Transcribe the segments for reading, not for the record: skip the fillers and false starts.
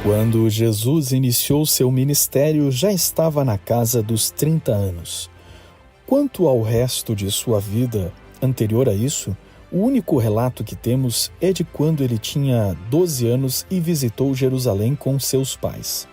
Quando Jesus iniciou seu ministério, já estava na casa dos 30 anos. Quanto ao resto de sua vida anterior a isso, o único relato que temos é de quando ele tinha 12 anos e visitou Jerusalém com seus pais.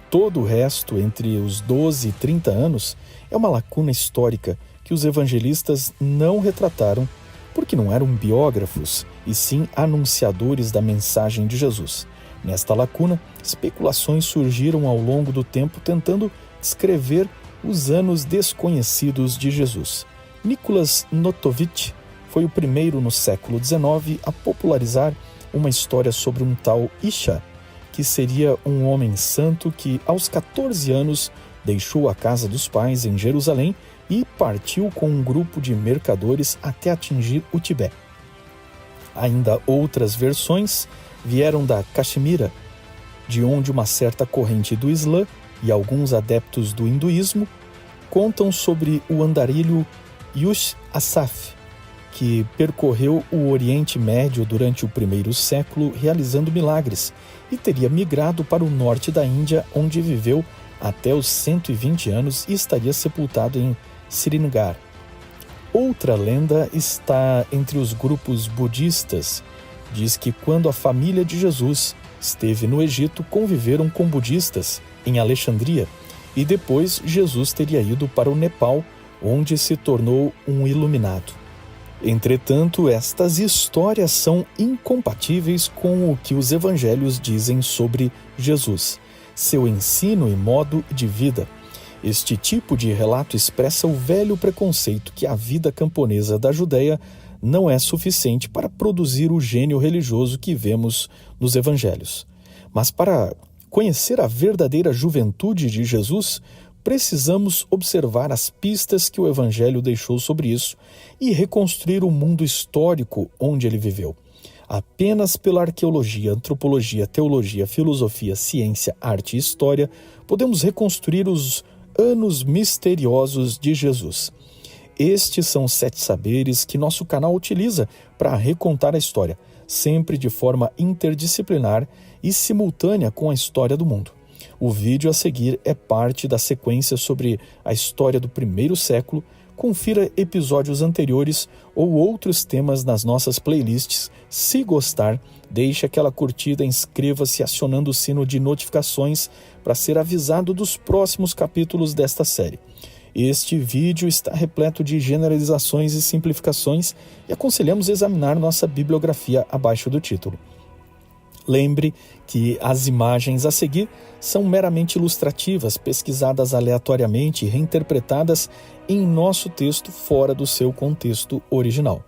Todo o resto, entre os 12 e 30 anos, é uma lacuna histórica que os evangelistas não retrataram, porque não eram biógrafos, e sim anunciadores da mensagem de Jesus. Nesta lacuna, especulações surgiram ao longo do tempo tentando descrever os anos desconhecidos de Jesus. Nicholas Notovitch foi o primeiro no século XIX a popularizar uma história sobre um tal Isha, que seria um homem santo que, aos 14 anos, deixou a casa dos pais em Jerusalém e partiu com um grupo de mercadores até atingir o Tibete. Ainda outras versões vieram da Caxemira, de onde uma certa corrente do Islã e alguns adeptos do hinduísmo contam sobre o andarilho Yusuf Asaf, que percorreu o Oriente Médio durante o primeiro século realizando milagres e teria migrado para o norte da Índia, onde viveu até os 120 anos e estaria sepultado em Srinagar. Outra lenda está entre os grupos budistas. Diz que quando a família de Jesus esteve no Egito, conviveram com budistas em Alexandria e depois Jesus teria ido para o Nepal, onde se tornou um iluminado. Entretanto, estas histórias são incompatíveis com o que os evangelhos dizem sobre Jesus, seu ensino e modo de vida. Este tipo de relato expressa o velho preconceito que a vida camponesa da Judéia não é suficiente para produzir o gênio religioso que vemos nos evangelhos. Mas para conhecer a verdadeira juventude de Jesus, precisamos observar as pistas que o evangelho deixou sobre isso e reconstruir o mundo histórico onde ele viveu. Apenas pela arqueologia, antropologia, teologia, filosofia, ciência, arte e história podemos reconstruir os anos misteriosos de Jesus. Estes são 7 saberes que nosso canal utiliza para recontar a história, sempre de forma interdisciplinar e simultânea com a história do mundo. O vídeo a seguir é parte da sequência sobre a história do primeiro século. Confira episódios anteriores ou outros temas nas nossas playlists. Se gostar, deixe aquela curtida, inscreva-se acionando o sino de notificações para ser avisado dos próximos capítulos desta série. Este vídeo está repleto de generalizações e simplificações e aconselhamos examinar nossa bibliografia abaixo do título. Lembre que as imagens a seguir são meramente ilustrativas, pesquisadas aleatoriamente e reinterpretadas em nosso texto fora do seu contexto original.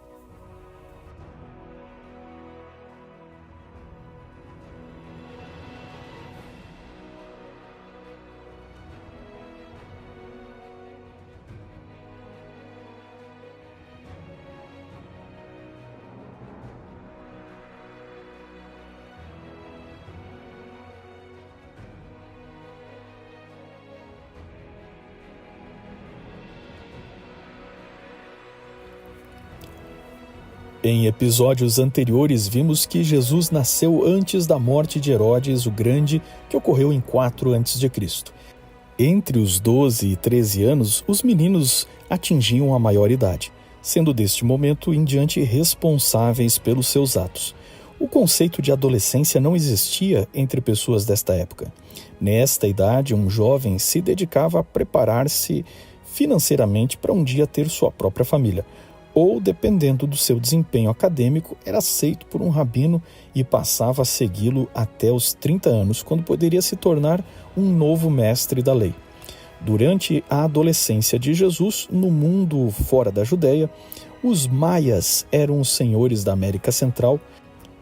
Em episódios anteriores, vimos que Jesus nasceu antes da morte de Herodes o Grande, que ocorreu em 4 a.C. Entre os 12 e 13 anos, os meninos atingiam a maioridade, sendo deste momento em diante responsáveis pelos seus atos. O conceito de adolescência não existia entre pessoas desta época. Nesta idade, um jovem se dedicava a preparar-se financeiramente para um dia ter sua própria família, ou, dependendo do seu desempenho acadêmico, era aceito por um rabino e passava a segui-lo até os 30 anos, quando poderia se tornar um novo mestre da lei. Durante a adolescência de Jesus, no mundo fora da Judéia, os maias eram os senhores da América Central,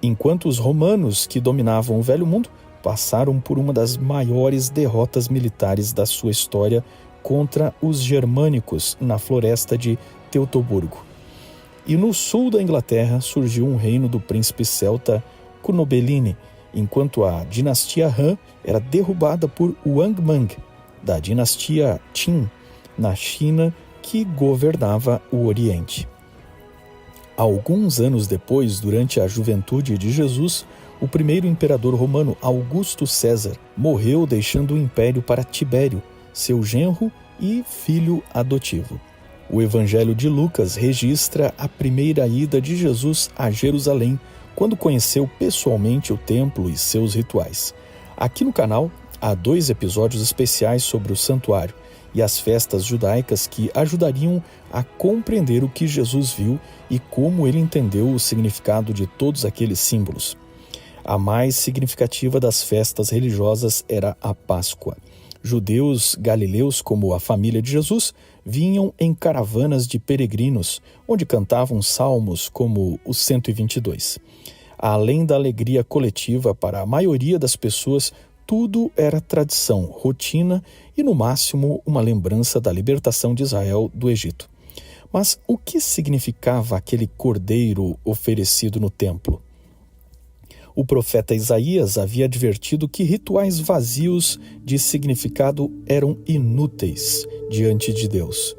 enquanto os romanos, que dominavam o Velho Mundo, passaram por uma das maiores derrotas militares da sua história contra os germânicos na floresta de Teutoburgo. E no sul da Inglaterra surgiu um reino do príncipe celta Cunobeline, enquanto a dinastia Han era derrubada por Wang Mang, da dinastia Qin, na China, que governava o Oriente. Alguns anos depois, durante a juventude de Jesus, O primeiro imperador romano, Augusto César, morreu deixando o império para Tibério, seu genro e filho adotivo. O Evangelho de Lucas registra a primeira ida de Jesus a Jerusalém, quando conheceu pessoalmente o templo e seus rituais. Aqui no canal há 2 episódios especiais sobre o santuário e as festas judaicas que ajudariam a compreender o que Jesus viu e como ele entendeu o significado de todos aqueles símbolos. A mais significativa das festas religiosas era a Páscoa. Judeus galileus, como a família de Jesus, vinham em caravanas de peregrinos, onde cantavam salmos como o 122. Além da alegria coletiva para a maioria das pessoas, tudo era tradição, rotina e, no máximo, uma lembrança da libertação de Israel do Egito. Mas o que significava aquele cordeiro oferecido no templo? O profeta Isaías havia advertido que rituais vazios de significado eram inúteis diante de Deus.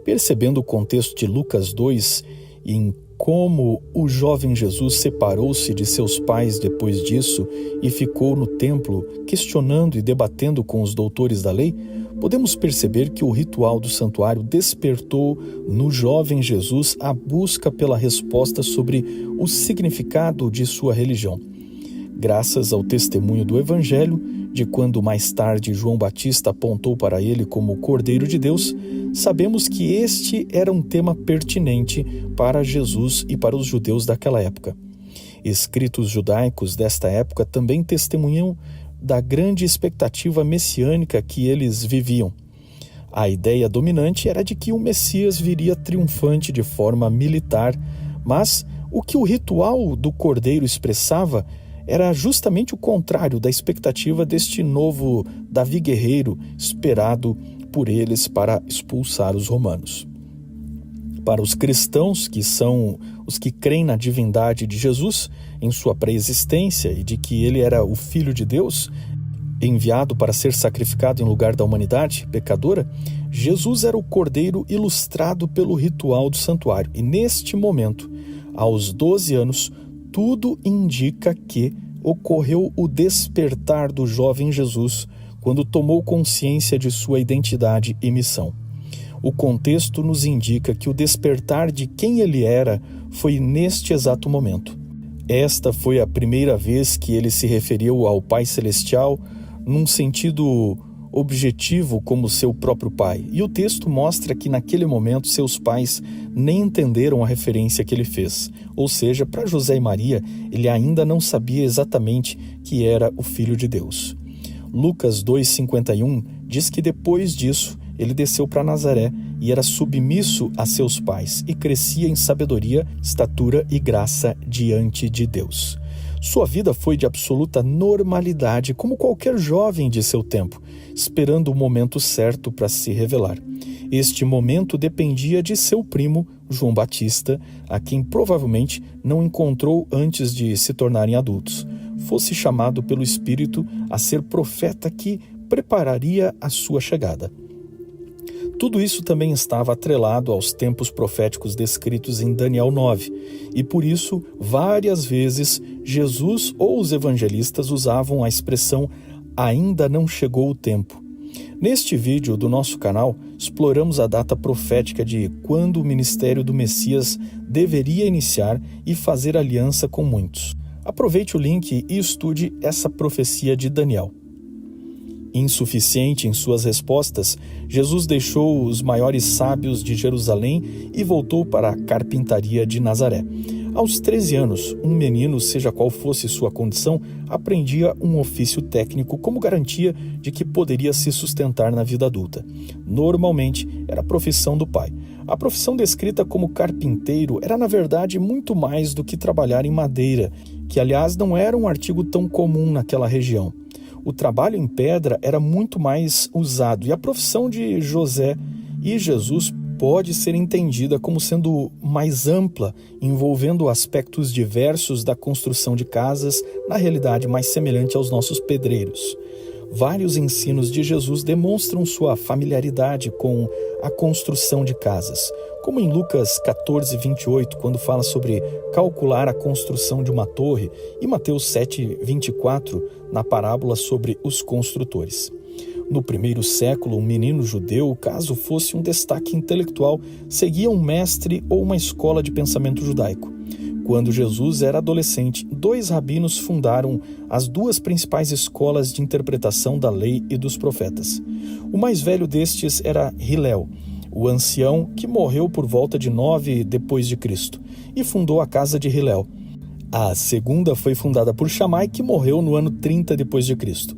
Percebendo o contexto de Lucas 2 e em como o jovem Jesus separou-se de seus pais depois disso e ficou no templo questionando e debatendo com os doutores da lei, podemos perceber que o ritual do santuário despertou no jovem Jesus a busca pela resposta sobre o significado de sua religião. Graças ao testemunho do Evangelho, de quando mais tarde João Batista apontou para ele como o Cordeiro de Deus, sabemos que este era um tema pertinente para Jesus e para os judeus daquela época. Escritos judaicos desta época também testemunham da grande expectativa messiânica que eles viviam. A ideia dominante era de que o Messias viria triunfante de forma militar, mas o que o ritual do Cordeiro expressava era justamente o contrário da expectativa deste novo Davi guerreiro esperado por eles para expulsar os romanos. Para os cristãos, que são os que creem na divindade de Jesus, em sua pré-existência e de que ele era o Filho de Deus, enviado para ser sacrificado em lugar da humanidade pecadora, Jesus era o cordeiro ilustrado pelo ritual do santuário. E neste momento, aos 12 anos, tudo indica que ocorreu o despertar do jovem Jesus quando tomou consciência de sua identidade e missão. O contexto nos indica que o despertar de quem ele era foi neste exato momento. Esta foi a primeira vez que ele se referiu ao Pai Celestial num sentido objetivo como seu próprio pai. E o texto mostra que naquele momento seus pais nem entenderam a referência que ele fez. Ou seja, para José e Maria, ele ainda não sabia exatamente que era o Filho de Deus. Lucas 2,51 diz que depois disso ele desceu para Nazaré e era submisso a seus pais e crescia em sabedoria, estatura e graça diante de Deus. Sua vida foi de absoluta normalidade, como qualquer jovem de seu tempo, esperando o momento certo para se revelar. Este momento dependia de seu primo, João Batista, a quem provavelmente não encontrou antes de se tornarem adultos. Fosse chamado pelo Espírito a ser profeta que prepararia a sua chegada. Tudo isso também estava atrelado aos tempos proféticos descritos em Daniel 9, e por isso, várias vezes, Jesus ou os evangelistas usavam a expressão "ainda não chegou o tempo". Neste vídeo do nosso canal, exploramos a data profética de quando o ministério do Messias deveria iniciar e fazer aliança com muitos. Aproveite o link e estude essa profecia de Daniel. Insuficiente em suas respostas, Jesus deixou os maiores sábios de Jerusalém e voltou para a carpintaria de Nazaré. Aos 13 anos, um menino, seja qual fosse sua condição, aprendia um ofício técnico como garantia de que poderia se sustentar na vida adulta. Normalmente, era a profissão do pai. A profissão descrita como carpinteiro era, na verdade, muito mais do que trabalhar em madeira, que, aliás, não era um artigo tão comum naquela região. O trabalho em pedra era muito mais usado, e a profissão de José e Jesus pode ser entendida como sendo mais ampla, envolvendo aspectos diversos da construção de casas, na realidade mais semelhante aos nossos pedreiros. vários ensinos de Jesus demonstram sua familiaridade com a construção de casas, como em Lucas 14, 28, quando fala sobre calcular a construção de uma torre, e Mateus 7, 24, na parábola sobre os construtores. No primeiro século, um menino judeu, caso fosse um destaque intelectual, seguia um mestre ou uma escola de pensamento judaico. Quando Jesus era adolescente, 2 rabinos fundaram as 2 principais escolas de interpretação da lei e dos profetas. O mais velho destes era Hilel, o ancião que morreu por volta de 9 depois de Cristo, e fundou a casa de Hilel. A segunda foi fundada por Shammai, que morreu no ano 30 depois de Cristo.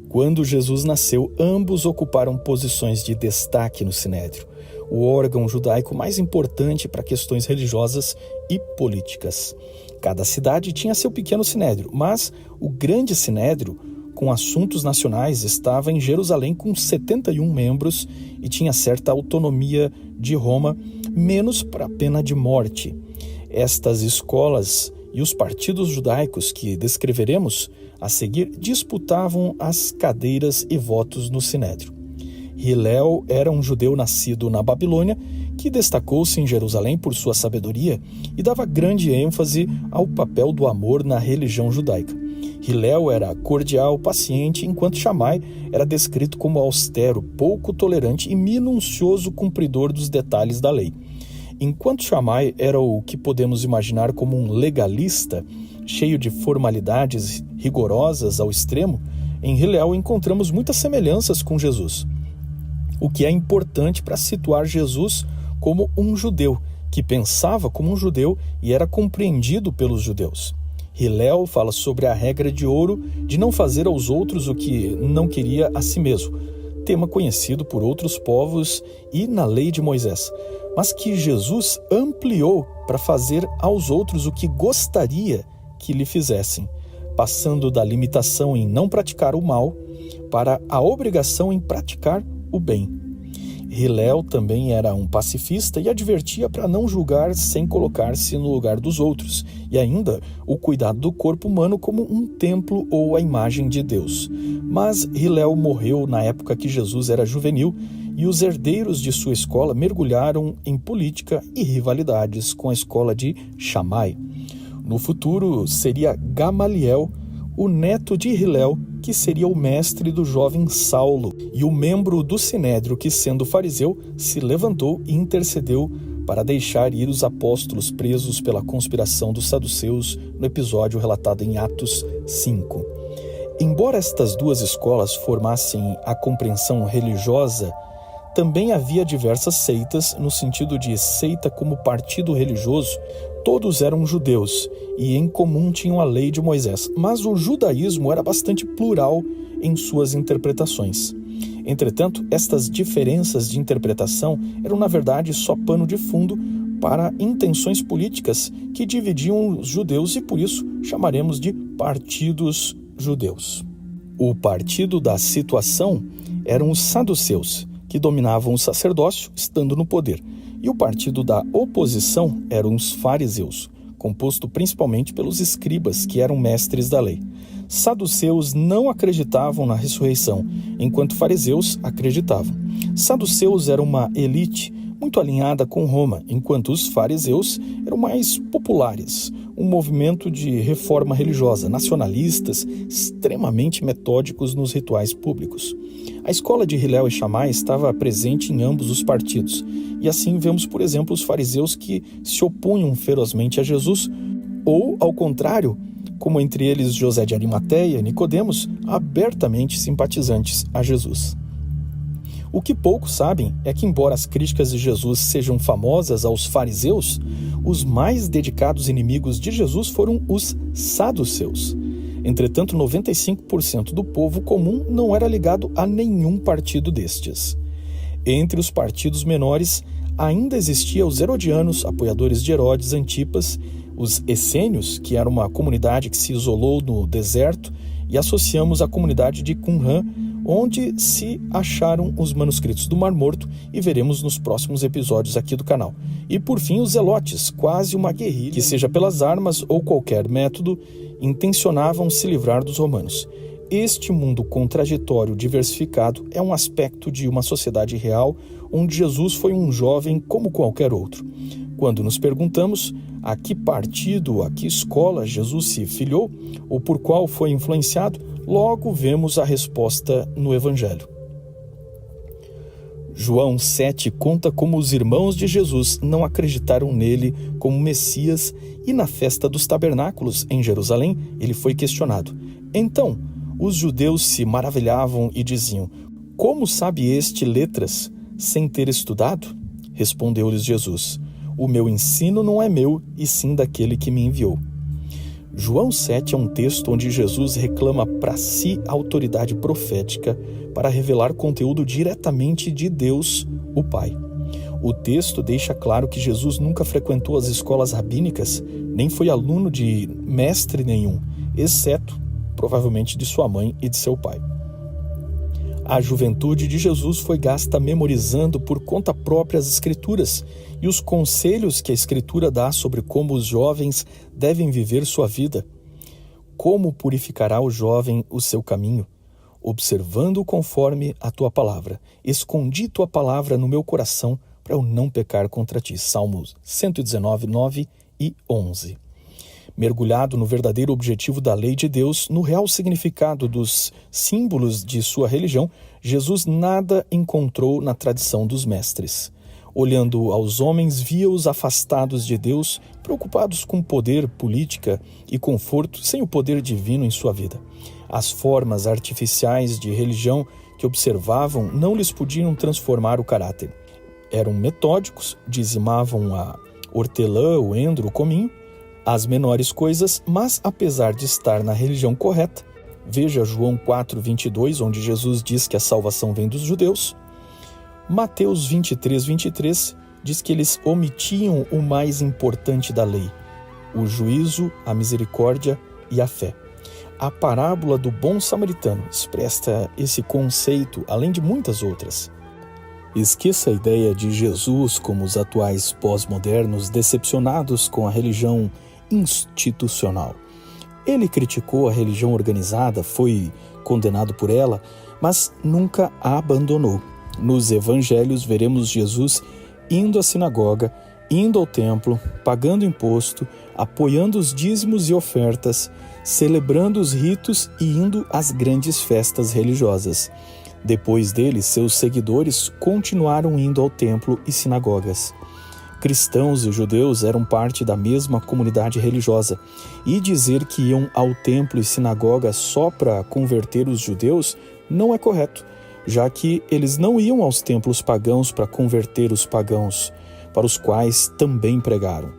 Quando Jesus nasceu, ambos ocuparam posições de destaque no Sinédrio, o órgão judaico mais importante para questões religiosas e políticas. Cada cidade tinha seu pequeno Sinédrio, mas o grande Sinédrio, com assuntos nacionais, estava em Jerusalém com 71 membros e tinha certa autonomia de Roma, menos para a pena de morte. Estas escolas e os partidos judaicos que descreveremos a seguir disputavam as cadeiras e votos no Sinédrio. Hilel era um judeu nascido na Babilônia que destacou-se em Jerusalém por sua sabedoria e dava grande ênfase ao papel do amor na religião judaica. Hilel era cordial, paciente, enquanto Shammai era descrito como austero, pouco tolerante e minucioso cumpridor dos detalhes da lei. Enquanto Shammai era o que podemos imaginar como um legalista, cheio de formalidades rigorosas ao extremo, em Hilel encontramos muitas semelhanças com Jesus, o que é importante para situar Jesus como um judeu, que pensava como um judeu e era compreendido pelos judeus. Hilel fala sobre a regra de ouro de não fazer aos outros o que não queria a si mesmo, tema conhecido por outros povos e na lei de Moisés, mas que Jesus ampliou para fazer aos outros o que gostaria que lhe fizessem, passando da limitação em não praticar o mal para a obrigação em praticar o bem. Hilel também era um pacifista e advertia para não julgar sem colocar-se no lugar dos outros, e ainda o cuidado do corpo humano como um templo ou a imagem de Deus. Mas Hilel morreu na época que Jesus era juvenil e os herdeiros de sua escola mergulharam em política e rivalidades com a escola de Shammai. No futuro, seria Gamaliel, o neto de Hilel, que seria o mestre do jovem Saulo, e o membro do Sinédrio que, sendo fariseu, se levantou e intercedeu para deixar ir os apóstolos presos pela conspiração dos saduceus no episódio relatado em Atos 5. Embora estas 2 escolas formassem a compreensão religiosa, também havia diversas seitas, no sentido de seita como partido religioso. Todos eram judeus e em comum tinham a lei de Moisés, mas o judaísmo era bastante plural em suas interpretações. Entretanto, estas diferenças de interpretação eram, na verdade, só pano de fundo para intenções políticas que dividiam os judeus e, por isso, chamaremos de partidos judeus. O partido da situação eram os saduceus, que dominavam o sacerdócio estando no poder, e o partido da oposição eram os fariseus, composto principalmente pelos escribas, que eram mestres da lei. Saduceus não acreditavam na ressurreição, enquanto fariseus acreditavam. Saduceus era uma elite muito alinhada com Roma, enquanto os fariseus eram mais populares, um movimento de reforma religiosa, nacionalistas, extremamente metódicos nos rituais públicos. A escola de Hilel e Shammai estava presente em ambos os partidos, e assim vemos, por exemplo, os fariseus que se opunham ferozmente a Jesus, ou, ao contrário, como entre eles José de Arimateia e Nicodemos, abertamente simpatizantes a Jesus. O que poucos sabem é que, embora as críticas de Jesus sejam famosas aos fariseus, os mais dedicados inimigos de Jesus foram os saduceus. Entretanto, 95% do povo comum não era ligado a nenhum partido destes. Entre os partidos menores, ainda existiam os herodianos, apoiadores de Herodes Antipas, os essênios, que era uma comunidade que se isolou no deserto, e associamos à comunidade de Qumran, onde se acharam os manuscritos do Mar Morto, e veremos nos próximos episódios aqui do canal. E por fim, os zelotes, quase uma guerrilha que, seja pelas armas ou qualquer método, intencionavam se livrar dos romanos. Este mundo contraditório, diversificado, é um aspecto de uma sociedade real onde Jesus foi um jovem como qualquer outro. Quando nos perguntamos a que partido, a que escola Jesus se filiou ou por qual foi influenciado, logo vemos a resposta no Evangelho. João 7 conta como os irmãos de Jesus não acreditaram nele como Messias e na festa dos tabernáculos em Jerusalém ele foi questionado. Então, os judeus se maravilhavam e diziam: "Como sabe este letras sem ter estudado?" Respondeu-lhes Jesus: "O meu ensino não é meu, e sim daquele que me enviou." João 7 é um texto onde Jesus reclama para si a autoridade profética para revelar conteúdo diretamente de Deus, o Pai. O texto deixa claro que Jesus nunca frequentou as escolas rabínicas, nem foi aluno de mestre nenhum, exceto, provavelmente, de sua mãe e de seu pai. A juventude de Jesus foi gasta memorizando por conta própria as Escrituras e os conselhos que a Escritura dá sobre como os jovens devem viver sua vida. Como purificará o jovem o seu caminho? Observando conforme a tua palavra. Escondi tua palavra no meu coração para eu não pecar contra ti. Salmos 119, 9 e 11. Mergulhado no verdadeiro objetivo da lei de Deus, no real significado dos símbolos de sua religião, Jesus nada encontrou na tradição dos mestres. Olhando aos homens, via-os afastados de Deus, preocupados com poder, política e conforto, sem o poder divino em sua vida. As formas artificiais de religião que observavam não lhes podiam transformar o caráter. Eram metódicos, dizimavam a hortelã, o endro, o cominho, as menores coisas, mas apesar de estar na religião correta, veja João 4:22, onde Jesus diz que a salvação vem dos judeus. Mateus 23:23 diz que eles omitiam o mais importante da lei, o juízo, a misericórdia e a fé. A parábola do bom samaritano expressa esse conceito, além de muitas outras. Esqueça a ideia de Jesus como os atuais pós-modernos decepcionados com a religião institucional. Ele criticou a religião organizada, foi condenado por ela, mas nunca a abandonou. Nos evangelhos veremos Jesus indo à sinagoga, indo ao templo, pagando imposto, apoiando os dízimos e ofertas, celebrando os ritos e indo às grandes festas religiosas. Depois dele, seus seguidores continuaram indo ao templo e sinagogas. Cristãos e judeus eram parte da mesma comunidade religiosa, e dizer que iam ao templo e sinagoga só para converter os judeus não é correto, já que eles não iam aos templos pagãos para converter os pagãos, para os quais também pregaram.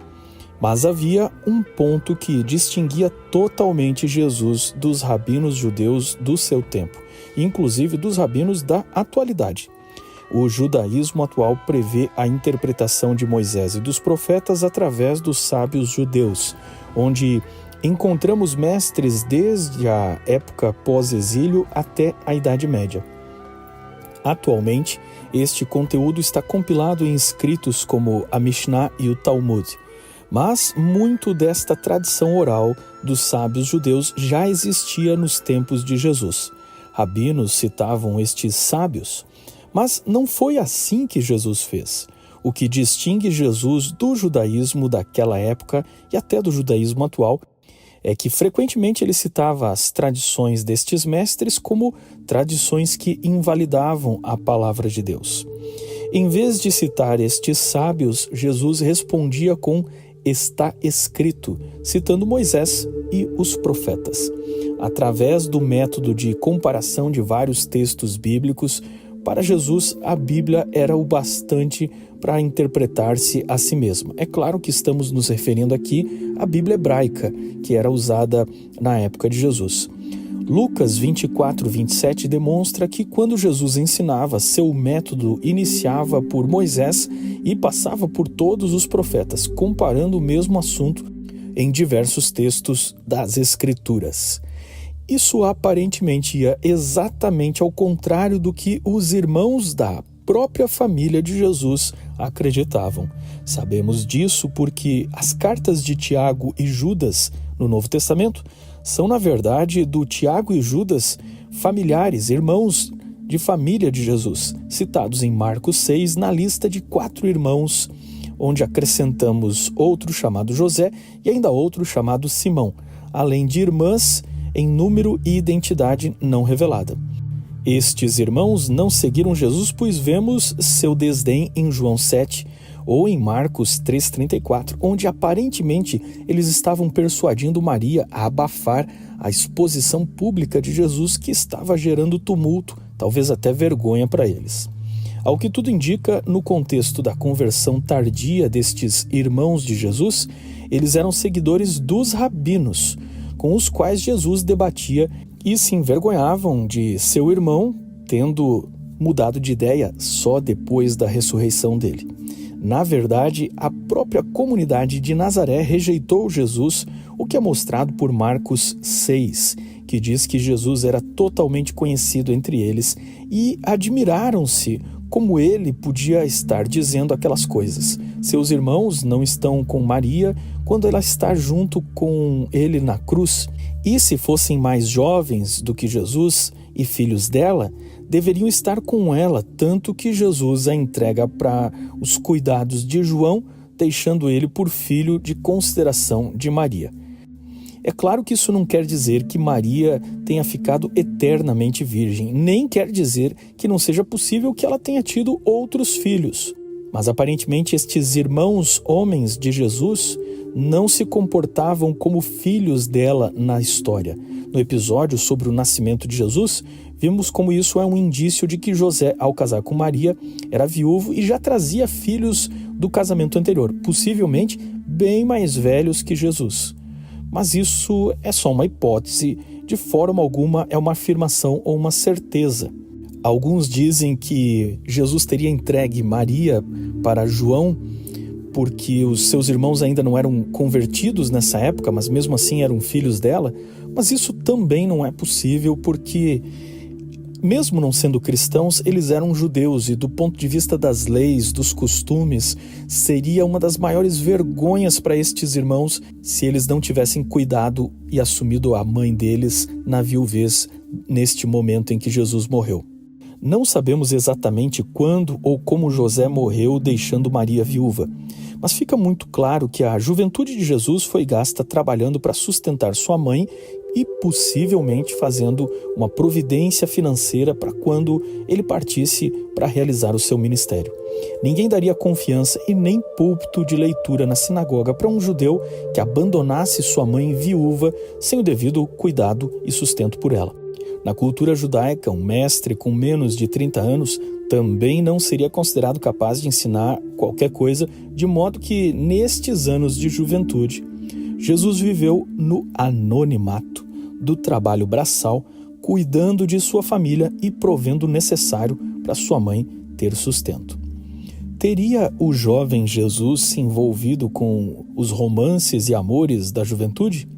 Mas havia um ponto que distinguia totalmente Jesus dos rabinos judeus do seu tempo, inclusive dos rabinos da atualidade. O judaísmo atual prevê a interpretação de Moisés e dos profetas através dos sábios judeus, onde encontramos mestres desde a época pós-exílio até a Idade Média. Atualmente, este conteúdo está compilado em escritos como a Mishnah e o Talmud, mas muito desta tradição oral dos sábios judeus já existia nos tempos de Jesus. Rabinos citavam estes sábios, mas não foi assim que Jesus fez. O que distingue Jesus do judaísmo daquela época e até do judaísmo atual é que frequentemente ele citava as tradições destes mestres como tradições que invalidavam a palavra de Deus. Em vez de citar estes sábios, Jesus respondia com "está escrito", citando Moisés e os profetas. Através do método de comparação de vários textos bíblicos, para Jesus, a Bíblia era o bastante para interpretar-se a si mesma. É claro que estamos nos referindo aqui à Bíblia hebraica, que era usada na época de Jesus. Lucas 24:27 demonstra que quando Jesus ensinava, seu método iniciava por Moisés e passava por todos os profetas, comparando o mesmo assunto em diversos textos das Escrituras. Isso aparentemente ia exatamente ao contrário do que os irmãos da própria família de Jesus acreditavam. Sabemos disso porque as cartas de Tiago e Judas no Novo Testamento são, na verdade, do Tiago e Judas, familiares, irmãos de família de Jesus, citados em Marcos 6, na lista de 4 irmãos, onde acrescentamos outro chamado José e ainda outro chamado Simão, além de irmãs em número e identidade não revelada. Estes irmãos não seguiram Jesus, pois vemos seu desdém em João 7 ou em Marcos 3,34, onde aparentemente eles estavam persuadindo Maria a abafar a exposição pública de Jesus, que estava gerando tumulto, talvez até vergonha para eles. Ao que tudo indica, no contexto da conversão tardia destes irmãos de Jesus, eles eram seguidores dos rabinos, com os quais Jesus debatia e se envergonhavam de seu irmão tendo mudado de ideia só depois da ressurreição dele. Na verdade, a própria comunidade de Nazaré rejeitou Jesus, o que é mostrado por Marcos 6, que diz que Jesus era totalmente conhecido entre eles e admiraram-se como ele podia estar dizendo aquelas coisas. Seus irmãos não estão com Maria quando ela está junto com ele na cruz. E se fossem mais jovens do que Jesus e filhos dela, deveriam estar com ela, tanto que Jesus a entrega para os cuidados de João, deixando ele por filho de consideração de Maria. É claro que isso não quer dizer que Maria tenha ficado eternamente virgem, nem quer dizer que não seja possível que ela tenha tido outros filhos. Mas aparentemente estes irmãos homens de Jesus não se comportavam como filhos dela na história. No episódio sobre o nascimento de Jesus, vimos como isso é um indício de que José, ao casar com Maria, era viúvo e já trazia filhos do casamento anterior, possivelmente bem mais velhos que Jesus. Mas isso é só uma hipótese, de forma alguma é uma afirmação ou uma certeza. Alguns dizem que Jesus teria entregue Maria para João porque os seus irmãos ainda não eram convertidos nessa época, mas mesmo assim eram filhos dela. Mas isso também não é possível porque, mesmo não sendo cristãos, eles eram judeus e do ponto de vista das leis, dos costumes, seria uma das maiores vergonhas para estes irmãos se eles não tivessem cuidado e assumido a mãe deles na viuvez neste momento em que Jesus morreu. Não sabemos exatamente quando ou como José morreu deixando Maria viúva, mas fica muito claro que a juventude de Jesus foi gasta trabalhando para sustentar sua mãe e possivelmente fazendo uma providência financeira para quando ele partisse para realizar o seu ministério. Ninguém daria confiança e nem púlpito de leitura na sinagoga para um judeu que abandonasse sua mãe viúva sem o devido cuidado e sustento por ela. Na cultura judaica, um mestre com menos de 30 anos também não seria considerado capaz de ensinar qualquer coisa, de modo que, nestes anos de juventude, Jesus viveu no anonimato do trabalho braçal, cuidando de sua família e provendo o necessário para sua mãe ter sustento. Teria o jovem Jesus se envolvido com os romances e amores da juventude?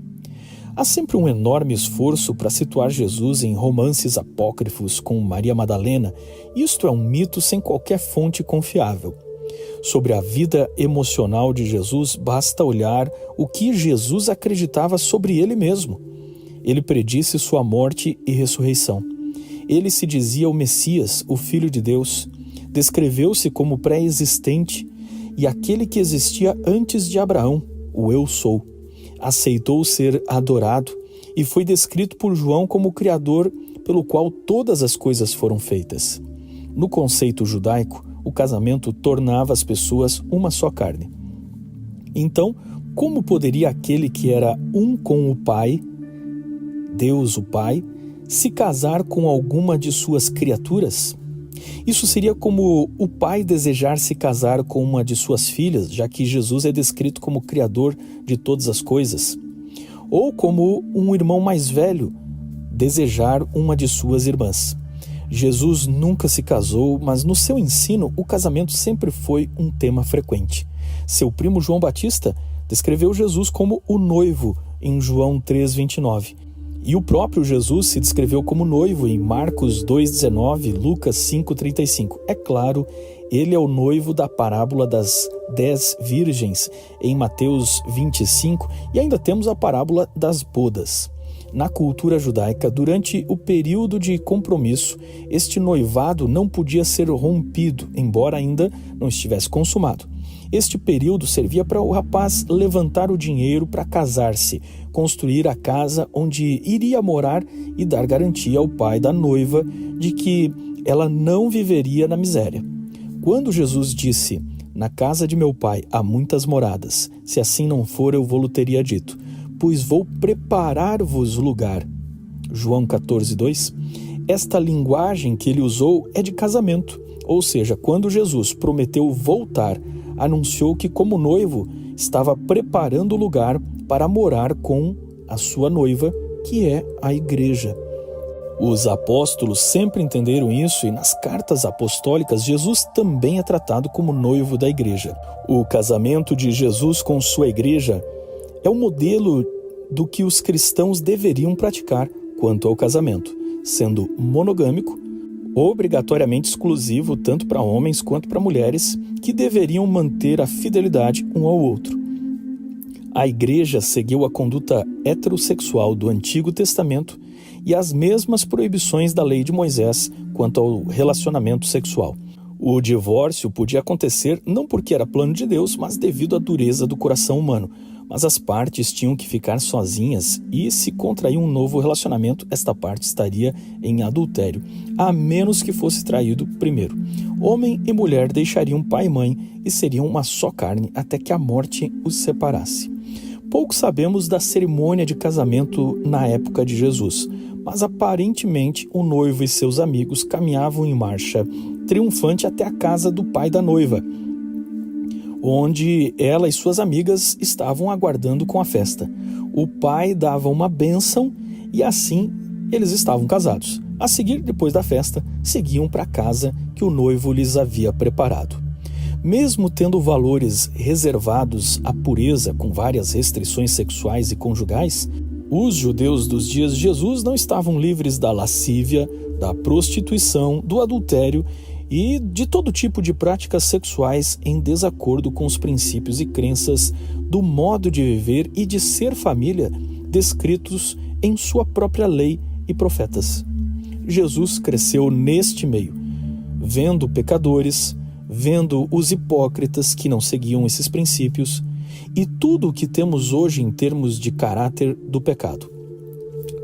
Há sempre um enorme esforço para situar Jesus em romances apócrifos com Maria Madalena. Isto é um mito sem qualquer fonte confiável. Sobre a vida emocional de Jesus, basta olhar o que Jesus acreditava sobre ele mesmo. Ele predisse sua morte e ressurreição. Ele se dizia o Messias, o Filho de Deus. Descreveu-se como pré-existente e aquele que existia antes de Abraão, o Eu Sou. Aceitou ser adorado e foi descrito por João como o Criador pelo qual todas as coisas foram feitas. No conceito judaico, o casamento tornava as pessoas uma só carne. Então, como poderia aquele que era um com o Pai, Deus o Pai, se casar com alguma de suas criaturas? Isso seria como o pai desejar se casar com uma de suas filhas, já que Jesus é descrito como Criador de todas as coisas. Ou como um irmão mais velho desejar uma de suas irmãs. Jesus nunca se casou, mas no seu ensino o casamento sempre foi um tema frequente. Seu primo João Batista descreveu Jesus como o noivo em João 3,29. E o próprio Jesus se descreveu como noivo em Marcos 2,19, Lucas 5,35. É claro, Ele é o noivo da parábola das 10 virgens, em Mateus 25, e ainda temos a parábola das bodas. Na cultura judaica, durante o período de compromisso, este noivado não podia ser rompido, embora ainda não estivesse consumado. Este período servia para o rapaz levantar o dinheiro para casar-se, construir a casa onde iria morar e dar garantia ao pai da noiva de que ela não viveria na miséria. Quando Jesus disse: "Na casa de meu pai há muitas moradas, se assim não for eu vou-lhe teria dito, pois vou preparar-vos lugar." João 14:2. Esta linguagem que ele usou é de casamento, ou seja, quando Jesus prometeu voltar, anunciou que como noivo estava preparando o lugar para morar com a sua noiva, que é a igreja. Os apóstolos sempre entenderam isso e nas cartas apostólicas Jesus também é tratado como noivo da igreja. O casamento de Jesus com sua igreja é o modelo do que os cristãos deveriam praticar quanto ao casamento, sendo monogâmico, obrigatoriamente exclusivo tanto para homens quanto para mulheres, que deveriam manter a fidelidade um ao outro. A igreja seguiu a conduta heterossexual do Antigo Testamento e as mesmas proibições da lei de Moisés quanto ao relacionamento sexual. O divórcio podia acontecer não porque era plano de Deus, mas devido à dureza do coração humano. Mas as partes tinham que ficar sozinhas e, se contrair um novo relacionamento, esta parte estaria em adultério, a menos que fosse traído primeiro. Homem e mulher deixariam pai e mãe e seriam uma só carne até que a morte os separasse. Pouco sabemos da cerimônia de casamento na época de Jesus, mas aparentemente o noivo e seus amigos caminhavam em marcha triunfante até a casa do pai da noiva, onde ela e suas amigas estavam aguardando com a festa. O pai dava uma bênção e assim eles estavam casados. A seguir, depois da festa, seguiam para a casa que o noivo lhes havia preparado. Mesmo tendo valores reservados à pureza, com várias restrições sexuais e conjugais, os judeus dos dias de Jesus não estavam livres da lascívia, da prostituição, do adultério e de todo tipo de práticas sexuais em desacordo com os princípios e crenças do modo de viver e de ser família descritos em sua própria lei e profetas. Jesus cresceu neste meio, vendo pecadores, vendo os hipócritas que não seguiam esses princípios e tudo o que temos hoje em termos de caráter do pecado.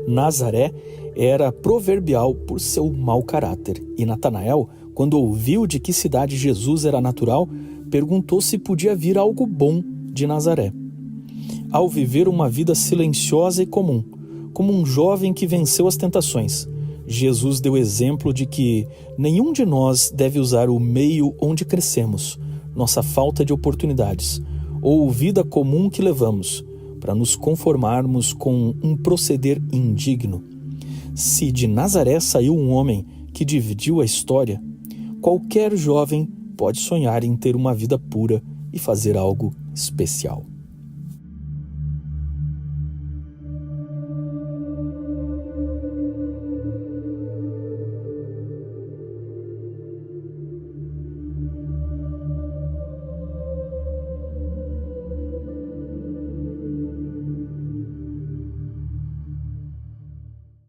Nazaré era proverbial por seu mau caráter e Natanael, quando ouviu de que cidade Jesus era natural, perguntou se podia vir algo bom de Nazaré. Ao viver uma vida silenciosa e comum, como um jovem que venceu as tentações, Jesus deu exemplo de que nenhum de nós deve usar o meio onde crescemos, nossa falta de oportunidades, ou vida comum que levamos, para nos conformarmos com um proceder indigno. Se de Nazaré saiu um homem que dividiu a história, qualquer jovem pode sonhar em ter uma vida pura e fazer algo especial.